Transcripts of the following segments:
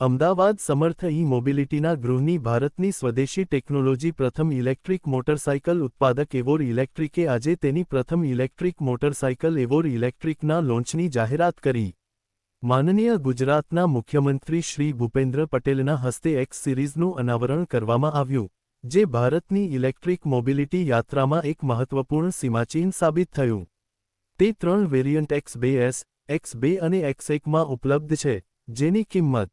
અમદાવાદ સમર્થ ઈ મોબિલિટીના ગૃહની ભારતની સ્વદેશી ટેકનોલોજી પ્રથમ ઇલેક્ટ્રિક મોટરસાઇકલ ઉત્પાદક એવોર ઇલેક્ટ્રિકે આજે તેની પ્રથમ ઇલેક્ટ્રિક મોટરસાઇકલ એવોર ઇલેક્ટ્રિકના લોન્ચની જાહેરાત કરી. માનનીય ગુજરાતના મુખ્યમંત્રી શ્રી ભૂપેન્દ્ર પટેલના હસ્તે એક્સ સિરીઝનું અનાવરણ કરવામાં આવ્યું, જે ભારતની ઇલેક્ટ્રિક મોબિલિટી યાત્રામાં એક મહત્વપૂર્ણ સીમાચિહ્ન સાબિત થયું. તે 3 વેરિયન્ટ X2S, X2 અને X1માં ઉપલબ્ધ છે, જેની કિંમત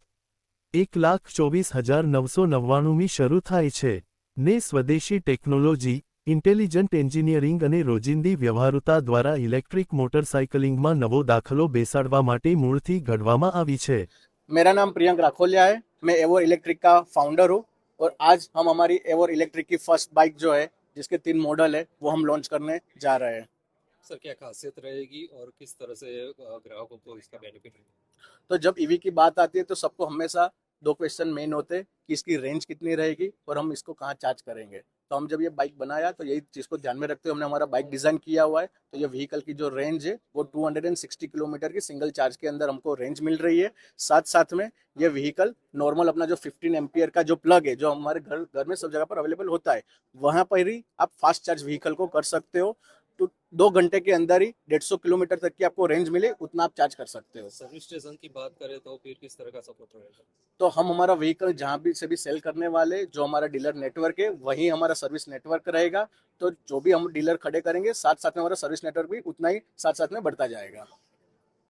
1,24,999 શરૂ થાય છે. ને સ્વદેશી ટેકનોલોજી, ઇન્ટેલિજન્ટ એન્જિનિયરિંગ અને રોજિંદી વ્યવહારુતા દ્વારા ઇલેક્ટ્રિક મોટરસાઇકલિંગમાં નવો દાખલો બેસાડવા માટે મૂળથી ઘડવામાં આવી છે. मेरा नाम प्रियंक राखोलिया है। मैं एवोर इलेक्ट्रिक का फाउंडर हूँ और आज हम हमारी एवोर इलेक्ट्रिक की फर्स्ट बाइक जो है, जिसके 3 मॉडल है, वो हम लॉन्च करने जा रहे हैं। सर, क्या खासियत रहेगी और किस तरह से ग्राहकों को इसका बेनिफिट रहेगा? तो जब ईवी की बात आती है तो सबको हमेशा 2 क्वेश्चन मेन होते हैं कि इसकी रेंज कितनी रहेगी और हम इसको कहाँ चार्ज करेंगे। तो हम जब ये बाइक बनाया तो यही चीज़ को ध्यान में रखते हुए हमने हमारा बाइक डिज़ाइन किया हुआ है। तो ये व्हीकल की जो रेंज है वो 260 किलोमीटर की सिंगल चार्ज के अंदर हमको रेंज मिल रही है। साथ साथ में ये व्हीकल नॉर्मल अपना जो 15 एम्पियर का जो प्लग है, जो हमारे घर में सब जगह पर अवेलेबल होता है, वहाँ पर ही आप फास्ट चार्ज व्हीकल को कर सकते हो। तो 2 घंटे के अंदर ही 150 किलोमीटर तक की आपको रेंज मिले, उतना आप चार्ज कर सकते हो। सर्विस स्टेशन की बात करें तो फिर किस तरह का सपोर्ट रहेगा? तो हम हमारा व्हीकल जहाँ भी से भी सेल करने वाले जो हमारा डीलर नेटवर्क है, वही हमारा सर्विस नेटवर्क रहेगा। तो जो भी हम डीलर खड़े करेंगे, साथ साथ में हमारा सर्विस नेटवर्क भी उतना ही साथ साथ में बढ़ता जाएगा।